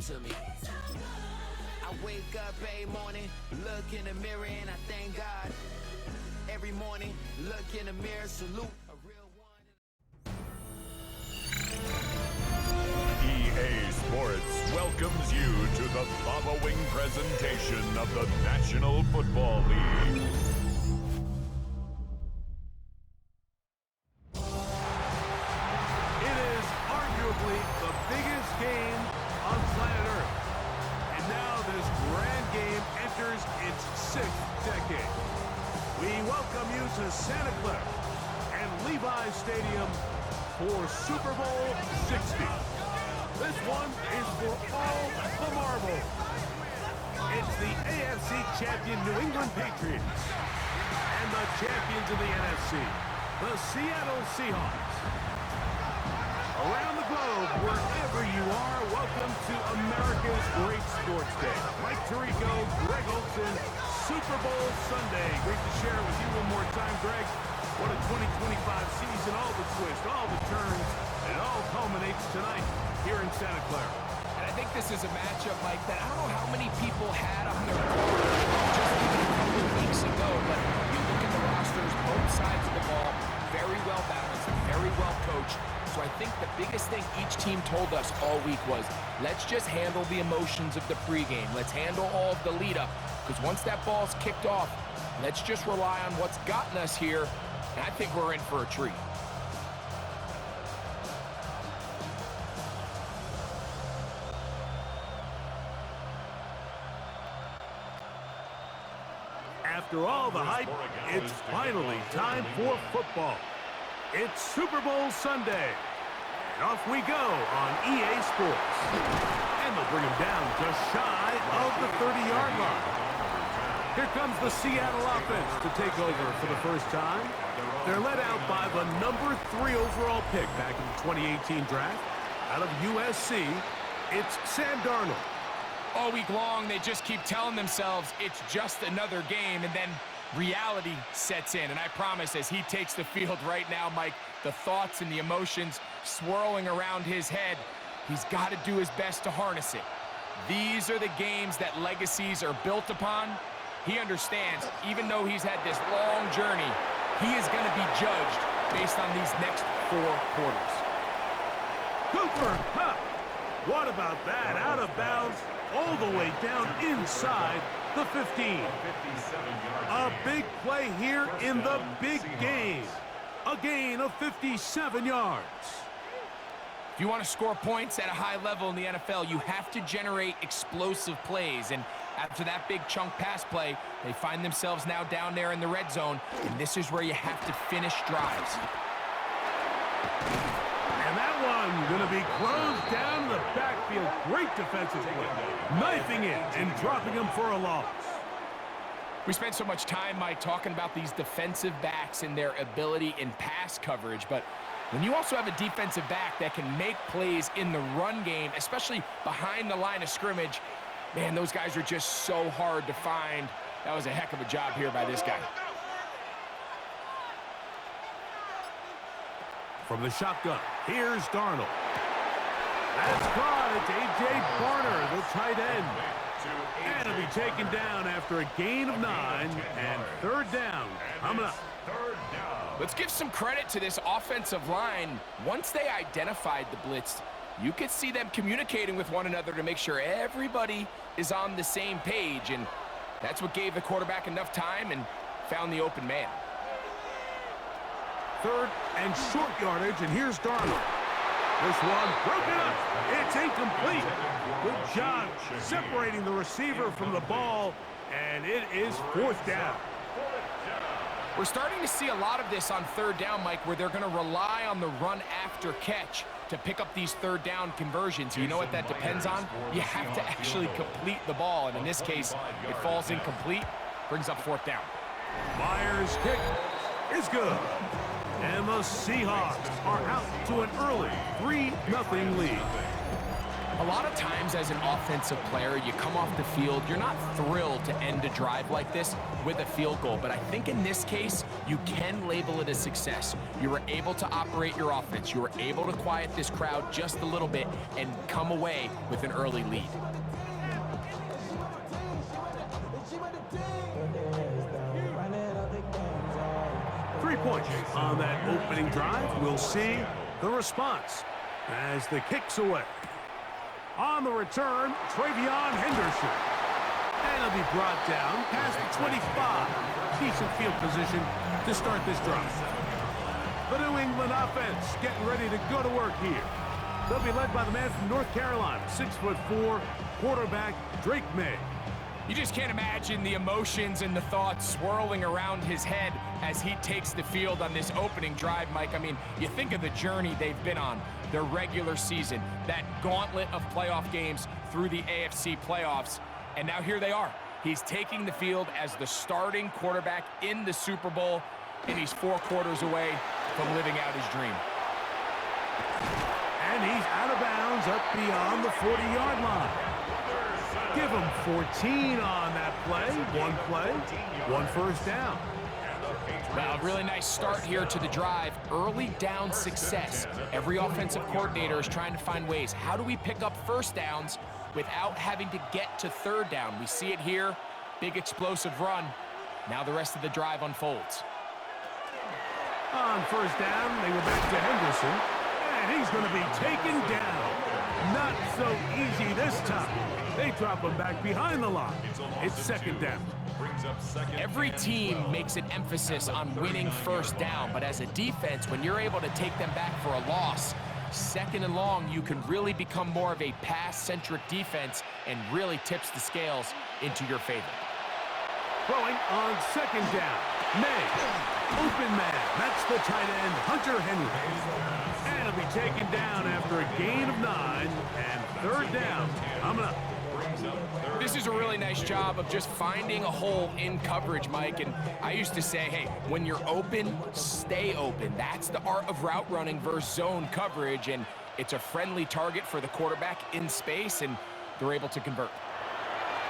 to me. I wake up every morning, look in the mirror, and I thank God. Every morning, look in the mirror, salute a real one. EA Sports welcomes you to the following presentation of the National Football League. It is arguably the biggest game on planet Earth. And now this grand game enters its 6th decade. We welcome you to Santa Clara and Levi's Stadium for Super Bowl 60. This one is for all the marbles. It's the AFC champion New England Patriots and the champions of the NFC, the Seattle Seahawks. Around the globe, wherever you are, welcome to America's Great Sports Day. Mike Tirico, Greg Olson, Super Bowl Sunday. Great to share it with you one more time, Greg. What a 2025 season, all the twists, all the turns, and it all culminates tonight here in Santa Clara. And I think this is a matchup, Mike, that I don't know how many people had on their board just a couple of weeks ago, but you look at the rosters, both sides of the ball, very well balanced, very well coached. So I think the biggest thing each team told us all week was, let's just handle the emotions of the pregame. Let's handle all of the lead up, because once that ball's kicked off, let's just rely on what's gotten us here, and I think we're in for a treat. After all the hype, it's finally time for football. It's Super Bowl Sunday, and off we go on EA Sports. And they'll bring him down just shy of the 30-yard line. Here comes the Seattle offense to take over for the first time. They're led out by the number 3 overall pick back in the 2018 draft. Out of USC, it's Sam Darnold. All week long, they just keep telling themselves it's just another game, and then reality sets in. And I promise, as he takes the field right now, Mike, the thoughts and the emotions swirling around his head, he's got to do his best to harness it. These are the games that legacies are built upon. He understands, even though he's had this long journey, he is going to be judged based on these next 4 quarters. Cooper, huh? What about that? Out of bounds, all the way down inside the 15. A big play here in the big game. A gain of 57 yards. If you want to score points at a high level in the NFL, you have to generate explosive plays. And after that big chunk pass play, they find themselves now down there in the red zone. And this is where you have to finish drives. And that one going to be closed down the backfield. Great defensive play. Knifing it and dropping him for a loss. We spent so much time, Mike, talking about these defensive backs and their ability in pass coverage. But when you also have a defensive back that can make plays in the run game, especially behind the line of scrimmage, man, those guys are just so hard to find. That was a heck of a job here by this guy. From the shotgun, here's Darnold. That's caught. It's A.J. Barner, the tight end. And it'll be taken down after a gain of 9, and 3rd down coming up. Let's give some credit to this offensive line. Once they identified the blitz, you could see them communicating with one another to make sure everybody is on the same page, and that's what gave the quarterback enough time and found the open man. 3rd and short yardage, and here's Darnold. This one broken up. It's incomplete. Good job separating the receiver from the ball, and it is 4th down. We're starting to see a lot of this on 3rd down, Mike, where they're going to rely on the run after catch to pick up these 3rd down conversions. You know what that depends on? You have to actually complete the ball, and in this case, it falls incomplete, brings up 4th down. Myers' kick is good. And the Seahawks are out to an early 3-0 lead. A lot of times as an offensive player, you come off the field, you're not thrilled to end a drive like this with a field goal. But I think in this case, you can label it a success. You were able to operate your offense. You were able to quiet this crowd just a little bit and come away with an early lead. Points on that opening drive. We'll see the response as the kick's away. On the return, Travion Henderson. And he'll be brought down past the 25. Decent field position to start this drive. The New England offense getting ready to go to work here. They'll be led by the man from North Carolina, 6'4", quarterback Drake Maye. You just can't imagine the emotions and the thoughts swirling around his head as he takes the field on this opening drive, Mike. I mean, you think of the journey they've been on, their regular season, that gauntlet of playoff games through the AFC playoffs, and now here they are. He's taking the field as the starting quarterback in the Super Bowl, and he's 4 quarters away from living out his dream. And he's out of bounds up beyond the 40-yard line. Give him 14 on that play, one first down. Well, really nice start here to the drive. Early down success. Every offensive coordinator is trying to find ways. How do we pick up first downs without having to get to third down? We see it here. Big explosive run. Now the rest of the drive unfolds. On first down, they go back to Henderson. And he's going to be taken down. Not so easy this time. They drop him back behind the line. It's second down. Every team makes an emphasis on winning first down, but as a defense, when you're able to take them back for a loss, second and long, you can really become more of a pass-centric defense and really tips the scales into your favor. Throwing on second down. Maye. Open man. That's the tight end, Hunter Henry. And he'll be taken down after a gain of 9 and third down. Coming up. This is a really nice job of just finding a hole in coverage, Mike. And I used to say, hey, when you're open, stay open. That's the art of route running versus zone coverage. And it's a friendly target for the quarterback in space, and they're able to convert.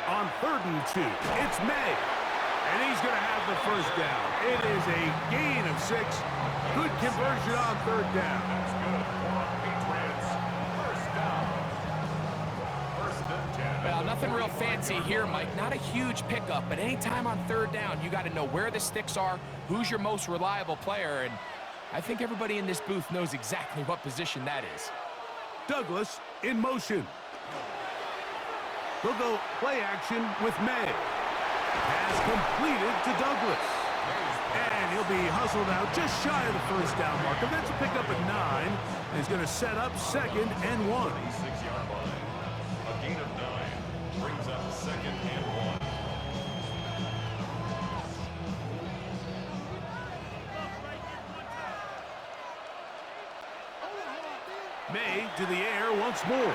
On 3rd and 2, it's Maye. And he's going to have the first down. It is a gain of 6. Good conversion on 3rd down. Well, nothing real fancy here, Mike. Not a huge pickup, but anytime on 3rd down, you got to know where the sticks are, who's your most reliable player, and I think everybody in this booth knows exactly what position that is. Douglas in motion. They'll go play action with Maye. Pass completed to Douglas. And he'll be hustled out just shy of the first down marker. That's a pickup at 9. And he's going to set up 2nd and 1. A gain of 9 brings up 2nd and 1. Maye to the air once more.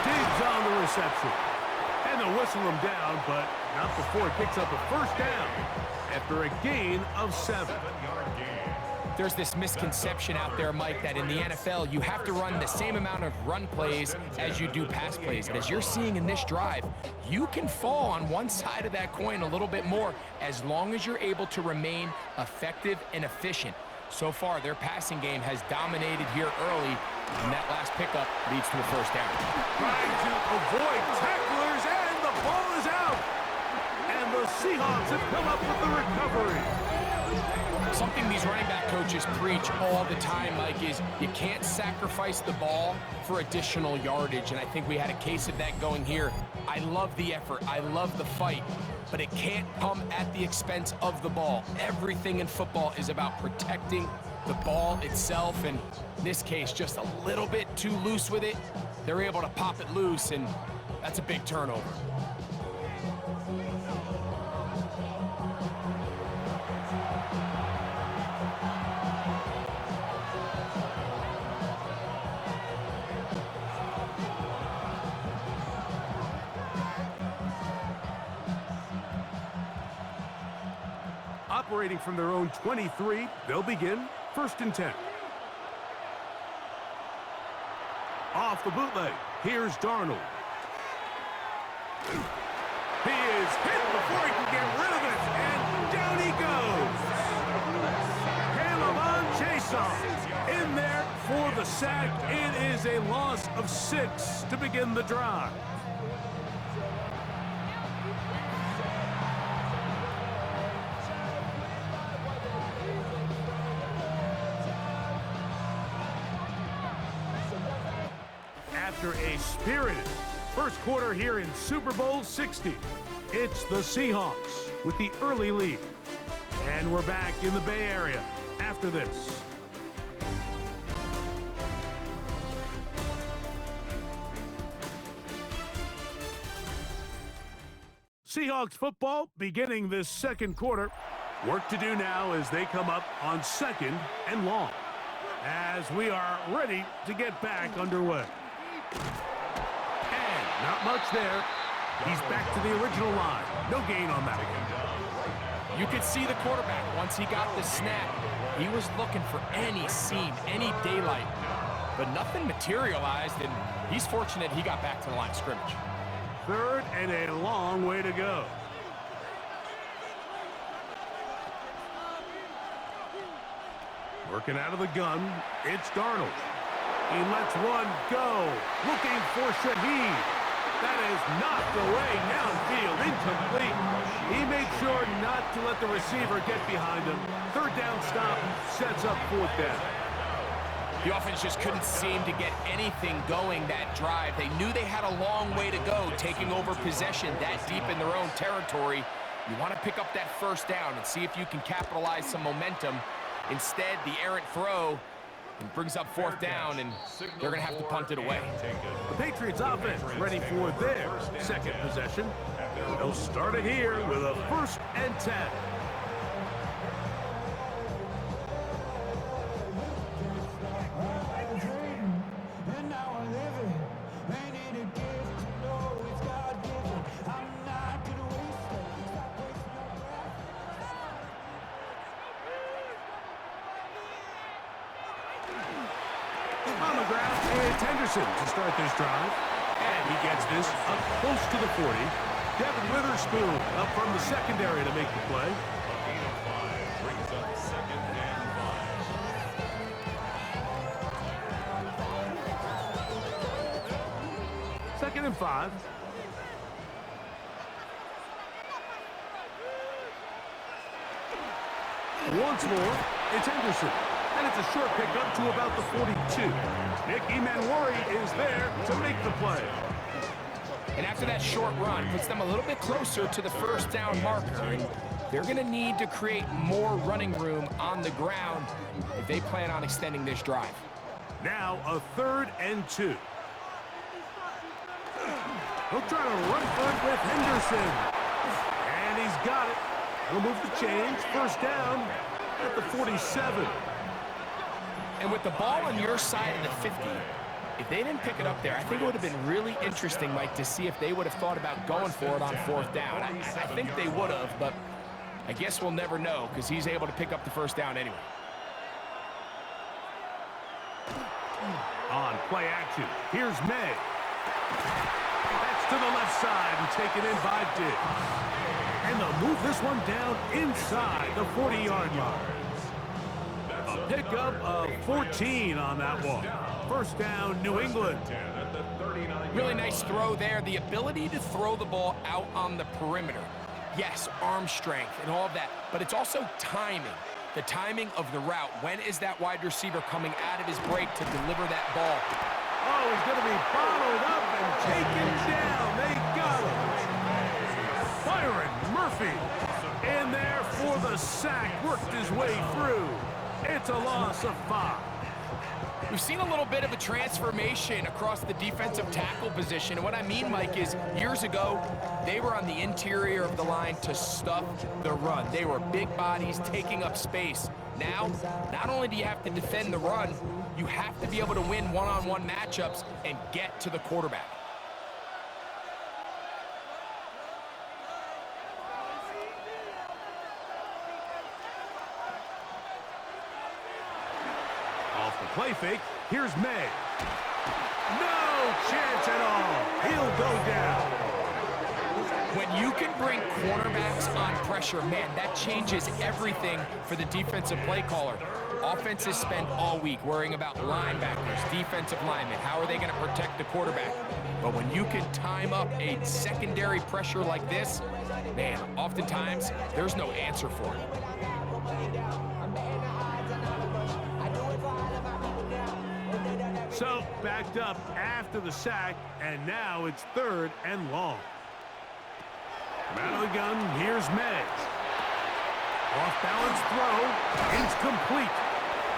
Diggs on the reception. And they'll whistle him down, but not before it picks up a first down after a gain of 7. There's this misconception out there, Mike, that in the NFL, you have to run the same amount of run plays as you do pass plays. And as you're seeing in this drive, you can fall on one side of that coin a little bit more as long as you're able to remain effective and efficient. So far, their passing game has dominated here early, and that last pickup leads to a first down. Trying to avoid tacklers, and the ball is out. And the Seahawks have come up with the recovery. Something these running back coaches preach all the time, Mike, is you can't sacrifice the ball for additional yardage, and I think we had a case of that going here. I love the effort. I love the fight, but it can't come at the expense of the ball. Everything in football is about protecting the ball itself, and in this case, just a little bit too loose with it. They're able to pop it loose, and that's a big turnover. Operating from their own 23, they'll begin 1st and 10. Off off the bootleg. Here's Darnold. He is hit before he can get rid of it, and down he goes. Chason in there for the sack. It is a loss of 6 to begin the drive. After a spirited first quarter here in Super Bowl 60, it's the Seahawks with the early lead. And we're back in the Bay Area after this. Seahawks football beginning this second quarter. Work to do now as they come up on 2nd and long, as we are ready to get back underway. And not much there. He's back to the original line. No gain on that. You could see the quarterback once he got the snap. He was looking for any seam, any daylight, but nothing materialized, and he's fortunate he got back to the line of scrimmage. 3rd and a long way to go. Working out of the gun, it's Darnold. He lets one go, looking for Shaheed. That is knocked away downfield, incomplete. He made sure not to let the receiver get behind him. 3rd down stop sets up 4th down. The offense just couldn't seem to get anything going that drive. They knew they had a long way to go, taking over possession that deep in their own territory. You want to pick up that 1st down and see if you can capitalize some momentum. Instead, the errant throw brings up 4th down, and they're going to have to punt it away. The Patriots offense ready for their 2nd possession. They'll start it here with a 1st and 10. On the ground, it's Henderson to start this drive. And he gets this up close to the 40. Devin Witherspoon up from the secondary to make the play. Brings up 2nd and 5. 2nd and 5. Once more, it's Henderson. And it's a short pickup to about the 42. Nick Emanwari is there to make the play. And after that short run, puts them a little bit closer to the 1st down marker. And they're going to need to create more running room on the ground if they plan on extending this drive. Now a 3rd and 2. He'll try to run for it with Henderson. And he's got it. He'll move the change. 1st down at the 47. And with the ball on your side of the 50, if they didn't pick it up there, I think it would have been really interesting, Mike, to see if they would have thought about going for it on 4th down. I think they would have, but I guess we'll never know because he's able to pick up the 1st down anyway. On play action, here's Maye. That's to the left side and taken in by Diggs. And they'll move this one down inside the 40-yard line. A pickup of 14 on that one. 1st down, New England. Really nice throw there. The ability to throw the ball out on the perimeter. Yes, arm strength and all of that, but it's also timing. The timing of the route. When is that wide receiver coming out of his break to deliver that ball? Oh, he's going to be bottled up and taken down. They got him. Byron Murphy in there for the sack. Worked his way through. It's a loss of 5. We've seen a little bit of a transformation across the defensive tackle position. And what I mean, Mike, is years ago, they were on the interior of the line to stuff the run. They were big bodies taking up space. Now, not only do you have to defend the run, you have to be able to win one-on-one matchups and get to the quarterback. Off the play fake, here's Maye. No! No chance at all. He'll go down. When you can bring quarterbacks on pressure, man, that changes everything for the defensive play caller. Offenses spend all week worrying about linebackers, defensive linemen. How are they going to protect the quarterback? But when you can time up a secondary pressure like this, man, oftentimes there's no answer for it. So, backed up after the sack, and now it's 3rd and long. Out of the gun, here's Maye. Off-balance throw, incomplete.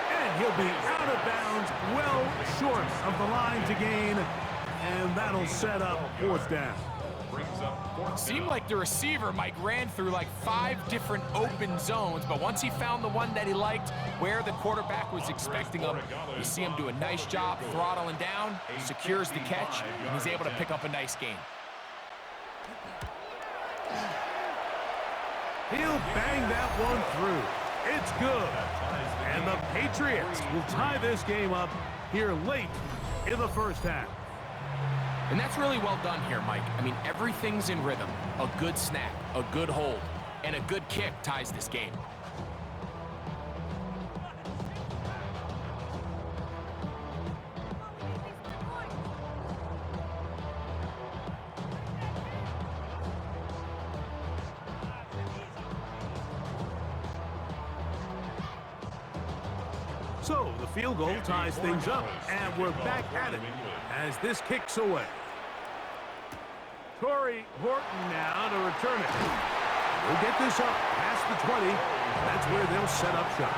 And he'll be out of bounds, well short of the line to gain, and that'll set up 4th down. Seemed like the receiver, Mike, ran through like 5 different open zones, but once he found the one that he liked, where the quarterback was expecting him, you see him do a nice job throttling down, secures the catch, and he's able to pick up a nice gain. He'll bang that one through. It's good. And the Patriots will tie this game up here late in the 1st half. And that's really well done here, Mike. I mean, everything's in rhythm. A good snap, a good hold, and a good kick ties this game. So the field goal ties things up, and we're back at it as this kicks away. Corey Horton now to return it. We'll get this up past the 20. That's where they'll set up shop.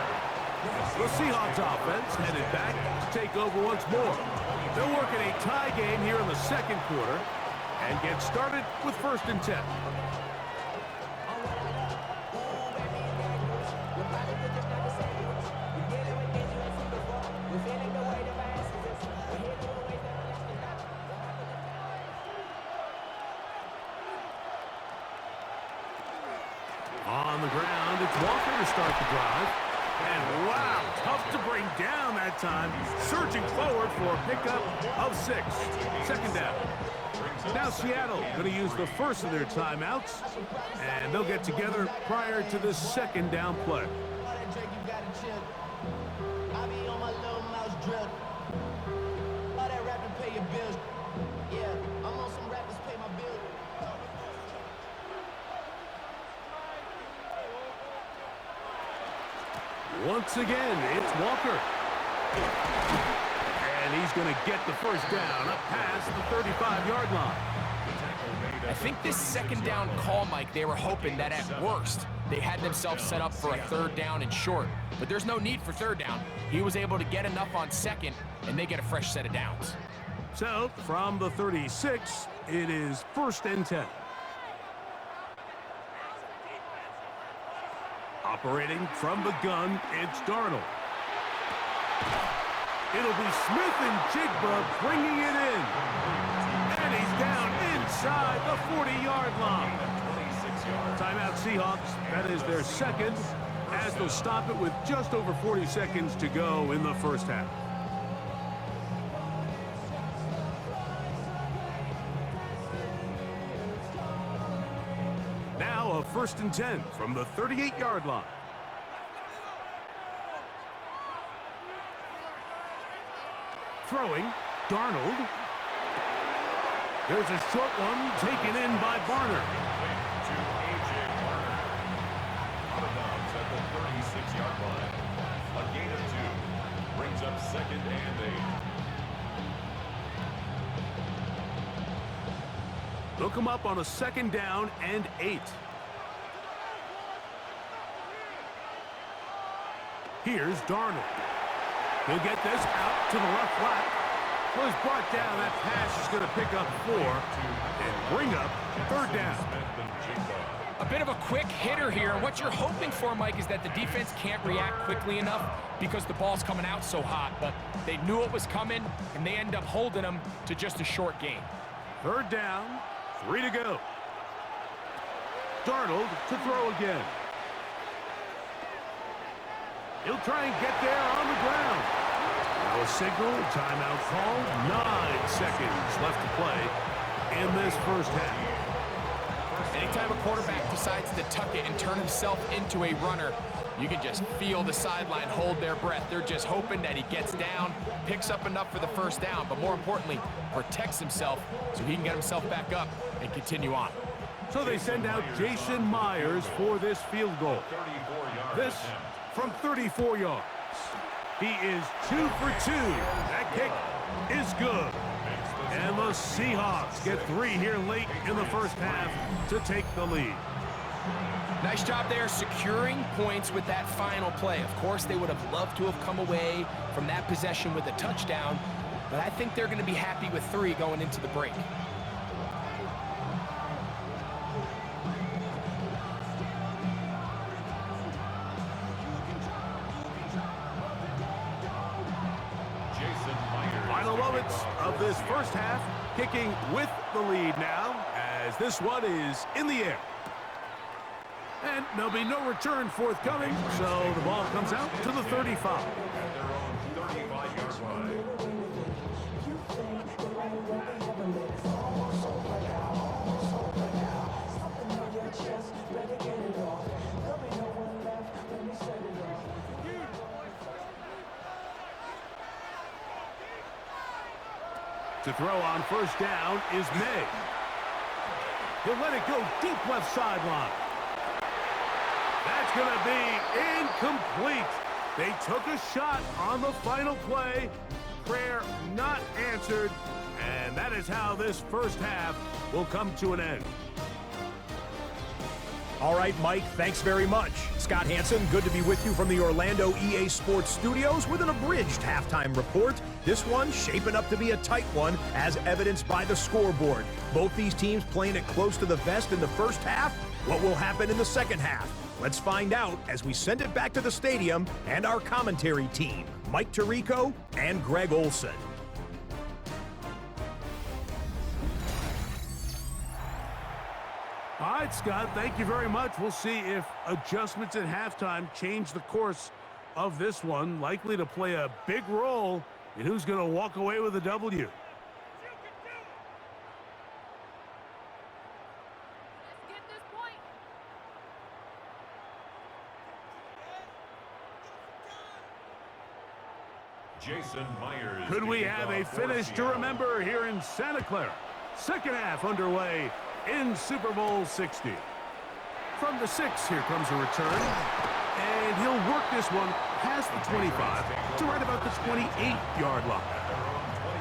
The Seahawks offense headed back to take over once more. They'll work in a tie game here in the 2nd quarter and get started with 1st and 10. On the ground, it's Walker to start the drive. And wow, tough to bring down that time. Surging forward for a pickup of 6. 2nd down. Now Seattle going to use the first of their timeouts, and they'll get together prior to the 2nd down play. Once again, it's Walker. And he's going to get the 1st down up past the 35-yard line. I think this 2nd down call, Mike, they were hoping that at worst they had themselves set up for a 3rd down and short. But there's no need for 3rd down. He was able to get enough on 2nd, and they get a fresh set of downs. So, from the 36, it is 1st and 10. Operating from the gun, it's Darnold. It'll be Smith and Jigba bringing it in. And he's down inside the 40-yard line. Timeout Seahawks. That is their 2nd, as they'll stop it with just over 40 seconds to go in the 1st half. Now a 1st and 10 from the 38-yard line. Throwing, Darnold. There's a short one taken in by Barner. Out of bounds at the 36-yard line. A gain of 2 brings up 2nd and 8. Look him up on a 2nd down and 8. Here's Darnold. He'll get this out to the left flat. Was brought down. That pass is going to pick up 4 and bring up 3rd down. A bit of a quick hitter here, and what you're hoping for, Mike, is that the defense can't react quickly enough because the ball's coming out so hot. But they knew it was coming, and they end up holding them to just a short gain. 3rd down, 3 to go. Darnold to throw again. He'll try and get there on the ground. A signal, timeout call, 9 seconds left to play in this first half. Anytime a quarterback decides to tuck it and turn himself into a runner, you can just feel the sideline hold their breath. They're just hoping that he gets down, picks up enough for the first down, but more importantly, protects himself so he can get himself back up and continue on. So they send out Jason Myers for this field goal. This from 34 yards. He is 2 for 2. That kick is good. And the Seahawks get 3 here late in the first half to take the lead. Nice job there securing points with that final play. Of course, they would have loved to have come away from that possession with a touchdown, but I think they're going to be happy with 3 going into the break. Final moments of this first half, kicking with the lead now as this one is in the air. And there'll be no return forthcoming, so the ball comes out to the 35. To throw on first down is Maye. He'll let it go deep left sideline. That's going to be incomplete. They took a shot on the final play. Prayer not answered. And that is how this first half will come to an end. All right, Mike, thanks very much. Scott Hansen, good to be with you from the Orlando EA Sports Studios with an abridged halftime report. This one shaping up to be a tight one, as evidenced by the scoreboard. Both these teams playing it close to the vest in the first half. What will happen in the second half? Let's find out as we send it back to the stadium and our commentary team, Mike Tirico and Greg Olson. All right, Scott, thank you very much. We'll see if adjustments at halftime change the course of this one, likely to play a big role in who's going to walk away with a W. Jason Myers. Could we have a finish to remember here in Santa Clara? Second half underway in Super Bowl 60. From the 6, here comes a return. And he'll work this one past the 25 to right about the 28-yard line.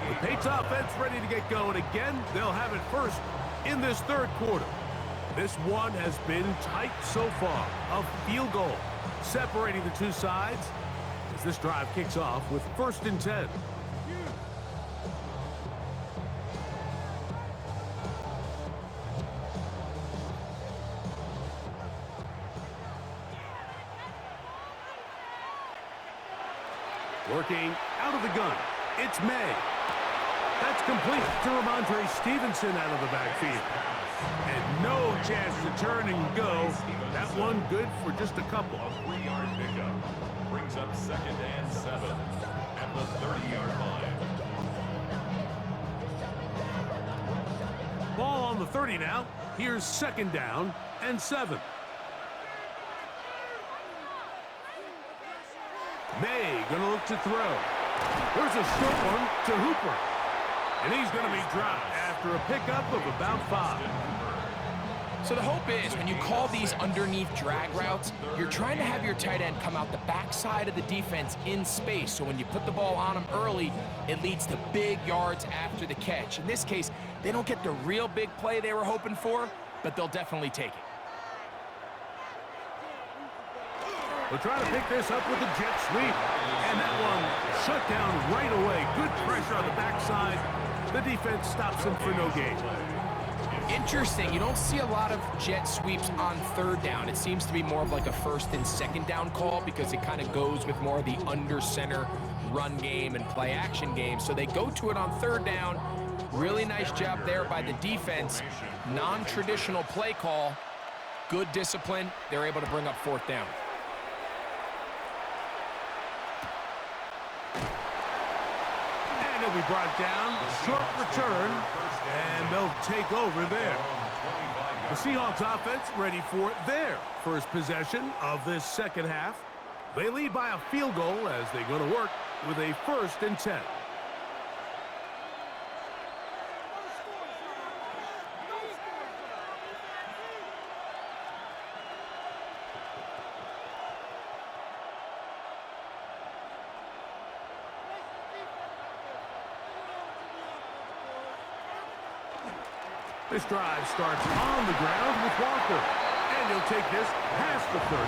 The Patriots offense ready to get going again. They'll have it first in this third quarter. This one has been tight so far. A field goal separating the two sides as this drive kicks off with 1st and 10. Working out of the gun, it's Maye. That's complete to Ramondre Stevenson out of the backfield. And no chance to turn and go. That one good for just a couple. A 3-yard pickup brings up 2nd and 7 at the 30-yard line. Ball on the 30 now. Here's 2nd down and 7. Maye gonna look to throw. There's a short one to Hooper. And he's gonna be dropped after a pickup of about 5. So the hope is when you call these underneath drag routes, you're trying to have your tight end come out the backside of the defense in space. So when you put the ball on him early, it leads to big yards after the catch. In this case, they don't get the real big play they were hoping for, but they'll definitely take it. We'll try to pick this up with a jet sweep. And that one shut down right away. Good pressure on the backside. The defense stops him for no gain. Interesting. You don't see a lot of jet sweeps on 3rd down. It seems to be more of like a 1st and 2nd down call because it kind of goes with more of the under center run game and play action game. So they go to it on 3rd down. Really nice job there by the defense. Non-traditional play call. Good discipline. They're able to bring up 4th down. he'll be brought down. Short return, and they'll take over there. The Seahawks offense ready for their first possession of this second half. They lead by a field goal as they go to work with a 1st and 10. This drive starts on the ground with Walker. And he'll take this past the 30.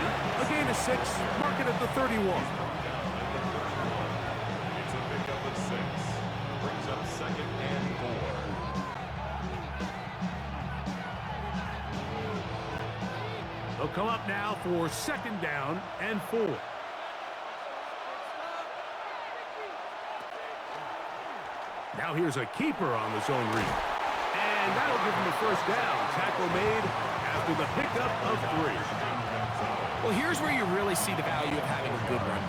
A gain of 6, mark it at the 31. It's a pickup of 6. Brings up 2nd and 4. They'll come up now for 2nd down and 4. Now here's a keeper on the zone read. And that'll give him the 1st down. Tackle made after the pickup of 3. Well, here's where you really see the value of having a good run.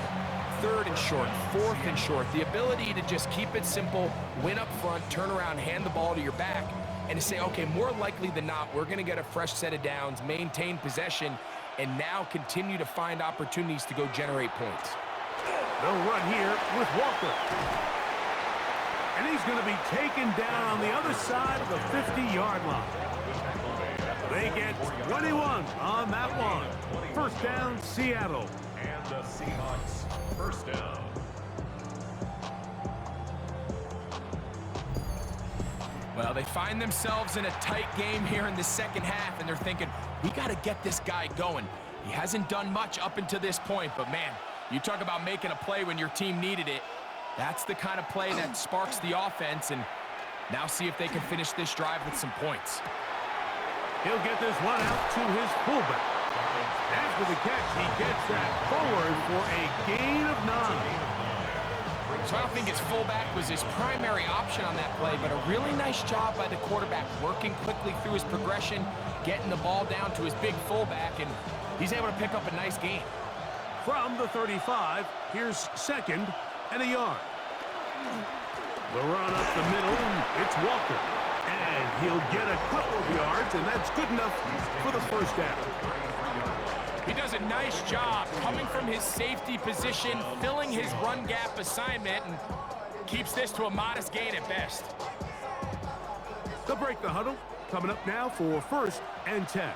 3rd and short, 4th and short. The ability to just keep it simple, win up front, turn around, hand the ball to your back, and to say, okay, more likely than not, we're going to get a fresh set of downs, maintain possession, and now continue to find opportunities to go generate points. They'll run here with Walker. And he's going to be taken down on the other side of the 50-yard line. They get 21 on that one. 1st down, Seattle. And the Seahawks, 1st down. Well, they find themselves in a tight game here in the second half, and they're thinking, we got to get this guy going. He hasn't done much up until this point, but man, you talk about making a play when your team needed it. That's the kind of play that sparks the offense, and now see if they can finish this drive with some points. He'll get this one out to his fullback. After the catch, he gets that forward for a gain of 9. So I don't think his fullback was his primary option on that play, but a really nice job by the quarterback working quickly through his progression, getting the ball down to his big fullback, and he's able to pick up a nice gain. From the 35, here's 2nd and a yard. The run up the middle, it's Walker. And he'll get a couple of yards, and that's good enough for the 1st down. He does a nice job coming from his safety position, filling his run gap assignment, and keeps this to a modest gain at best. They'll break the huddle. Coming up now for 1st and 10.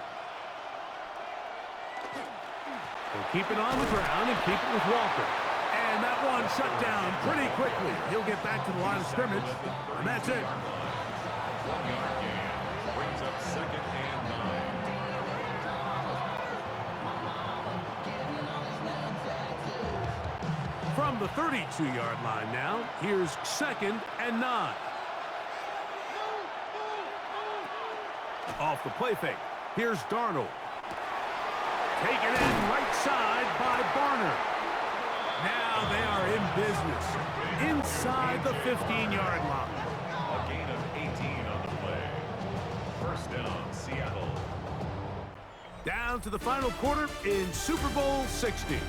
They'll keep it on the ground and keep it with Walker. And that one shut down pretty quickly. He'll get back to the line of scrimmage, and that's it. 1-yard gain. Brings up 2nd and 9. From the 32-yard line now, here's 2nd and 9. Off the play fake, here's Darnold. Taken in right side by Barner. Now they are in business inside the 15-yard line. A gain of 18 on the play. 1st down, Seattle. Down to the final quarter in Super Bowl 60.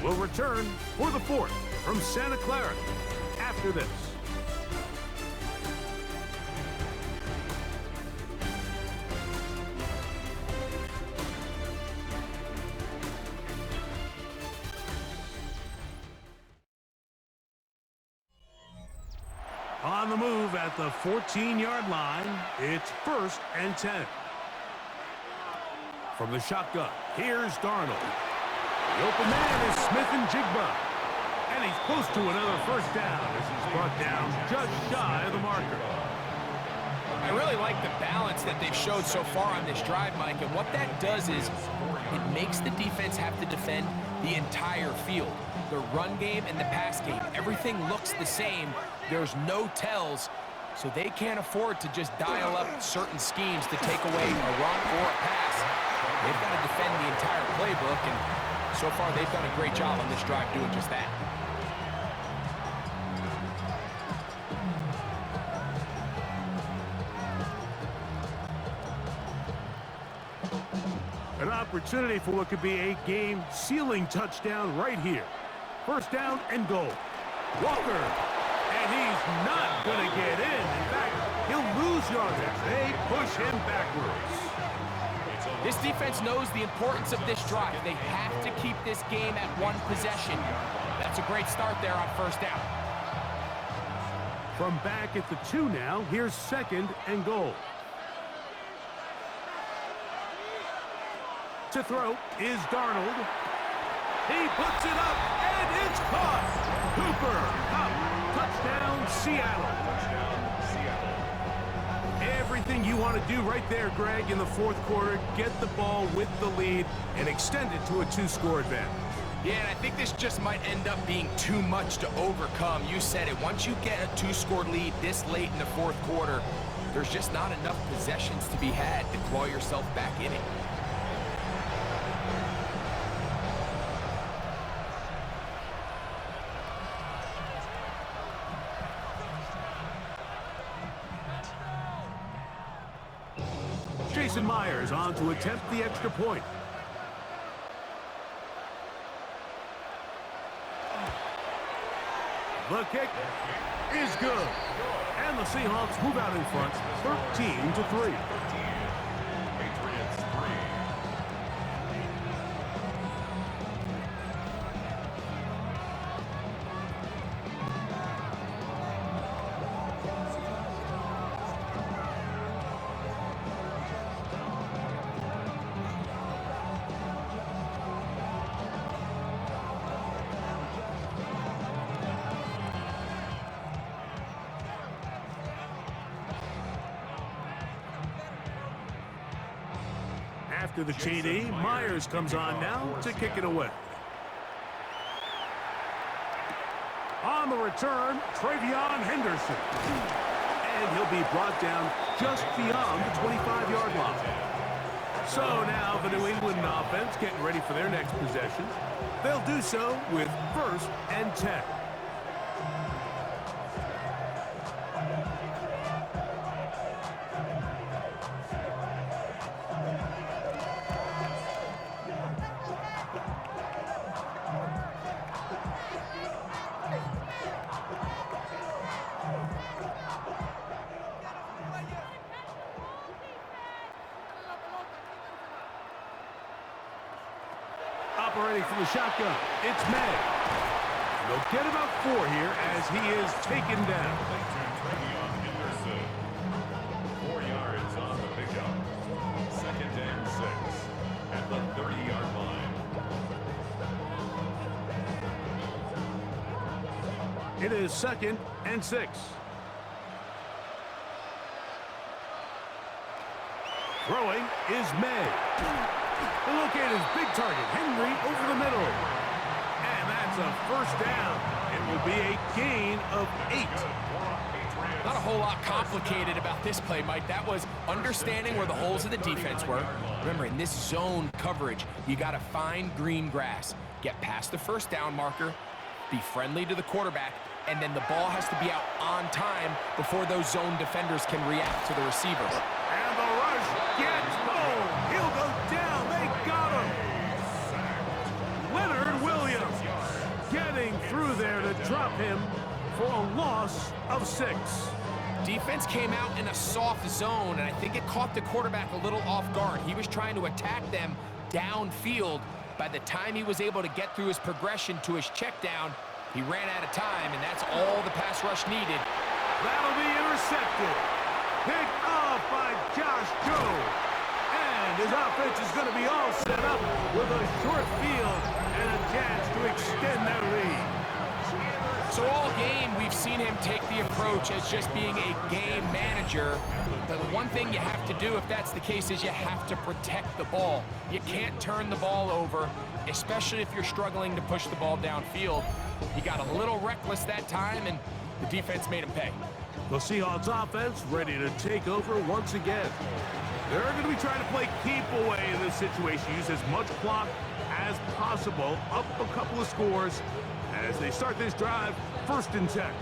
We'll return for the 4th from Santa Clara after this. On the move at the 14-yard line, it's 1st and 10. From the shotgun, here's Darnold. The open man is Smith and Jigba. And he's close to another 1st down as he's brought down just shy of the marker. I really like the balance that they've showed so far on this drive, Mike, and what that does is it makes the defense have to defend the entire field. The run game and the pass game, everything looks the same. There's no tells, so they can't afford to just dial up certain schemes to take away a run or a pass. They've got to defend the entire playbook, and so far they've done a great job on this drive doing just that. An opportunity for what could be a game-sealing touchdown right here. 1st down and goal. Walker. And he's not going to get in. In fact, he'll lose yardage. They push him backwards. This defense knows the importance of this drive. They have to keep this game at one possession. That's a great start there on first down. From back at the 2 now, here's 2nd and goal. To throw is Darnold. He puts it up, and it's caught. Cooper, up, touchdown, Seattle. Everything you want to do right there, Greg, in the 4th quarter, get the ball with the lead and extend it to a 2-score advantage. Yeah, and I think this just might end up being too much to overcome. You said it. Once you get a 2-score lead this late in the 4th quarter, there's just not enough possessions to be had to claw yourself back in it. Jason Myers on to attempt the extra point. The kick is good. And the Seahawks move out in front, 13-3. After the TD, Myers comes on now to kick it away. On the return, Travion Henderson. And he'll be brought down just beyond the 25-yard line. So now the New England offense getting ready for their next possession. They'll do so with 1st and 10. Operating from the shotgun, it's Maye. They'll get about 4 here as he is taken down. 4 yards on the pickup. 2nd and 6 at the 30-yard line. It is 2nd and 6. Throwing is Maye. They locate his big target, Henry, over the middle. And that's a 1st down. It will be a gain of 8. Not a whole lot complicated about this play, Mike. That was understanding where the holes of the defense were. Remember, in this zone coverage, you got to find green grass. Get past the 1st down marker, be friendly to the quarterback, and then the ball has to be out on time before those zone defenders can react to the receiver. And the rush gets home. He'll go down. They got him. Leonard Williams getting through there to drop him for a loss of 6. Defense came out in a soft zone, and I think it caught the quarterback a little off guard. He was trying to attack them downfield. By the time he was able to get through his progression to his check down, he ran out of time, and that's all the pass rush needed. That'll be intercepted. Picked off by Josh Joe. And his offense is going to be all set up with a short field and a chance to extend their lead. So all game, we've seen him take the approach as just being a game manager. The one thing you have to do if that's the case is you have to protect the ball. You can't turn the ball over, especially if you're struggling to push the ball downfield. He got a little reckless that time, and the defense made him pay. The Seahawks offense ready to take over once again. They're going to be trying to play keep away in this situation. Use as much clock as possible. Up a couple of scores as they start this drive, 1st and 10.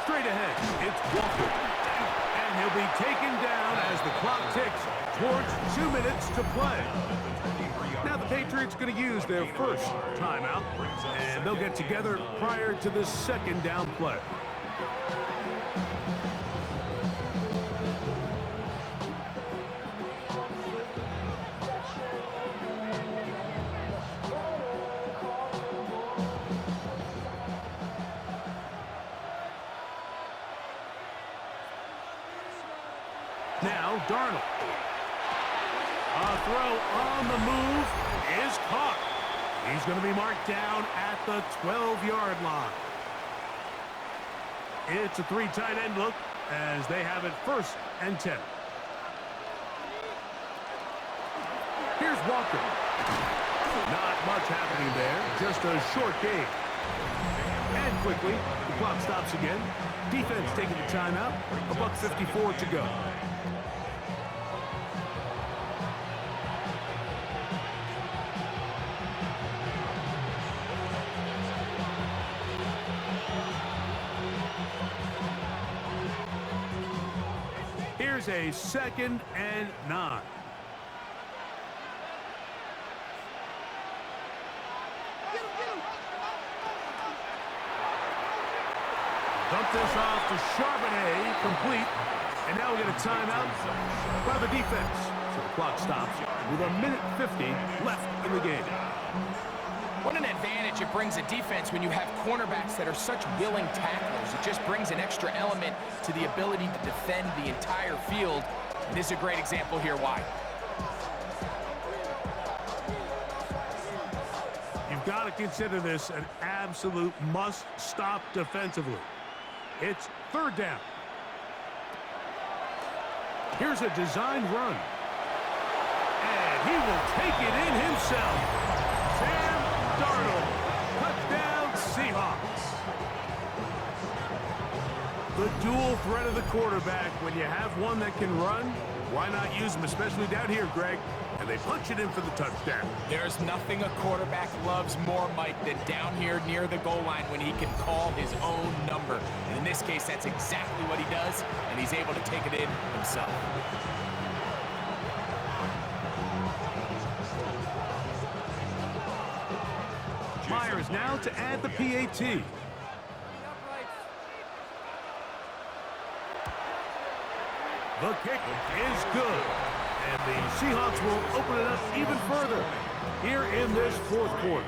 Straight ahead, it's Walker. And he'll be taken down as the clock ticks towards 2 minutes to play. Now the Patriots going to use their first timeout, and they'll get together prior to the second down play. Now Darnold. A throw on the move is caught. He's going to be marked down at the 12-yard line. It's a 3 tight end look as they have it 1st and 10. Here's Walker. Not much happening there, just a short game. And quickly, the clock stops again. Defense taking the timeout. $1:54 to go. Here's a 2nd and 9. Dump this off to Charbonnet, complete. And now we get a timeout by the defense. So the clock stops with 1:50 left in the game. What an advantage it brings a defense when you have cornerbacks that are such willing tacklers. It just brings an extra element to the ability to defend the entire field. And this is a great example here why. You've got to consider this an absolute must-stop defensively. It's 3rd down. Here's a design run. And he will take it in himself. Sam Darnold, touchdown Seahawks. The dual threat of the quarterback. When you have one that can run, why not use him, especially down here, Greg? And they punch it in for the touchdown. There's nothing a quarterback loves more, Mike, than down here near the goal line when he can call his own number. And in this case, that's exactly what he does, and he's able to take it in himself. Myers now to add the PAT. The kick is good. And the Seahawks will open it up even further here in this 4th quarter.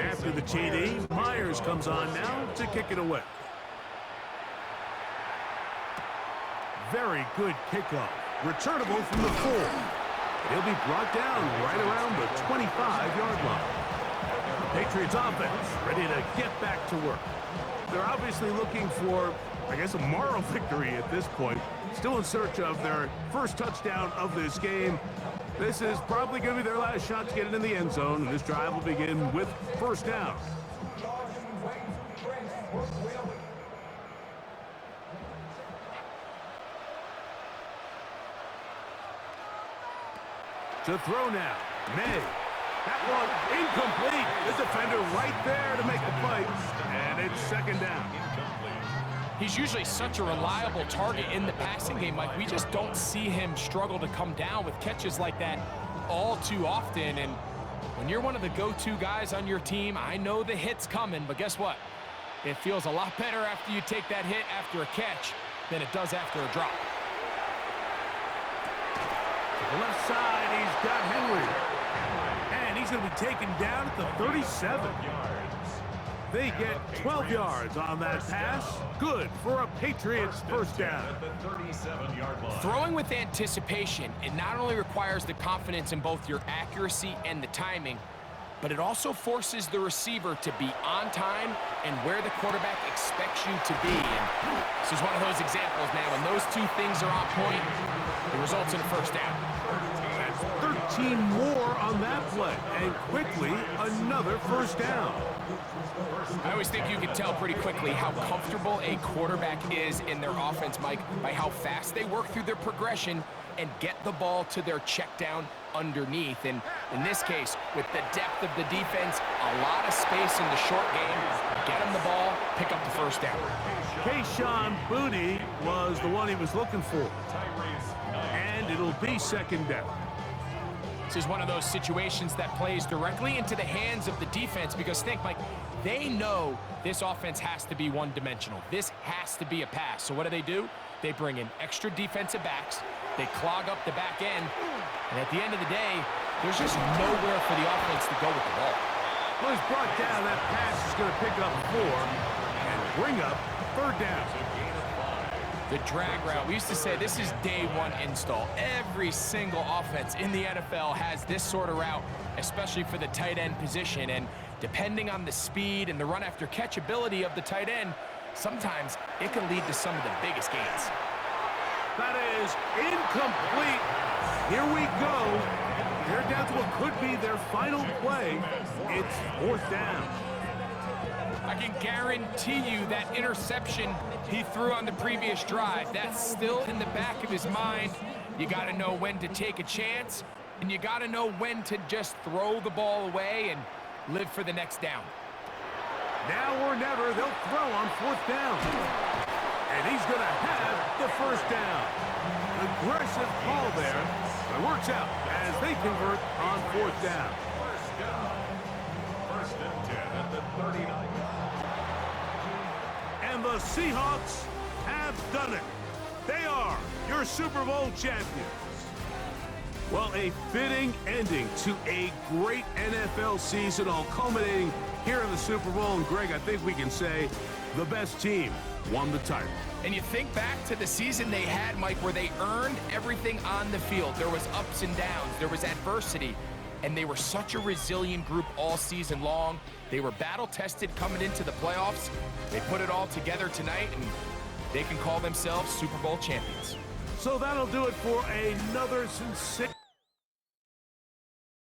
After the TD, Myers comes on now to kick it away. Very good kickoff. Returnable from the 4. He'll be brought down right around the 25-yard line. Patriots offense ready to get back to work. They're obviously looking for, I guess, a moral victory at this point. Still in search of their first touchdown of this game. This is probably going to be their last shot to get it in the end zone, and this drive will begin with 1st down. To throw now, Maye. That one incomplete. The defender right there to make the play, and it's 2nd down. He's usually such a reliable target in the passing game, Mike. We just don't see him struggle to come down with catches like that all too often. And when you're one of the go-to guys on your team, I know the hit's coming, but guess what? It feels a lot better after you take that hit after a catch than it does after a drop. To the left side, he's got Henry. And he's going to be taken down at the 37. They get 12 yards on that pass. Good for a Patriots 1st down. Throwing with anticipation, it not only requires the confidence in both your accuracy and the timing, but it also forces the receiver to be on time and where the quarterback expects you to be. And this is one of those examples, man. When those two things are on point, it results in a first down. That's 13 more on that play, and quickly another first down. I always think you can tell pretty quickly how comfortable a quarterback is in their offense, Mike, by how fast they work through their progression and get the ball to their check down underneath. And in this case, with the depth of the defense, a lot of space in the short game, get him the ball, pick up the first down. Kayshon Boutte was the one he was looking for. And it'll be second down. This is one of those situations that plays directly into the hands of the defense because think, Mike, they know this offense has to be one-dimensional. This has to be a pass. So what do? They bring in extra defensive backs. They clog up the back end. And at the end of the day, there's just nowhere for the offense to go with the ball. Well, he's brought down. That pass is going to pick up 4 and bring up third down. The drag route. We used to say this is day one install. Every single offense in the NFL has this sort of route, especially for the tight end position. And depending on the speed and the run after catch ability of the tight end, sometimes it can lead to some of the biggest gains. That is incomplete. Here we go. They're down to what could be their final play. It's fourth down. I can guarantee you that interception he threw on the previous drive, that's still in the back of his mind. You got to know when to take a chance, and you got to know when to just throw the ball away and live for the next down. Now or never, they'll throw on fourth down. And he's going to have the first down. Aggressive call there, but it works out as they convert on fourth down. First and 10 at the 39. And the Seahawks have done it. They are your Super Bowl champions. Well, a fitting ending to a great NFL season, all culminating here in the Super Bowl. And Greg, I think we can say the best team won the title. And you think back to the season they had, Mike, where they earned everything on the field. There was ups and downs. There was adversity. And they were such a resilient group all season long. They were battle-tested coming into the playoffs. They put it all together tonight, and they can call themselves Super Bowl champions. So that'll do it for another sensational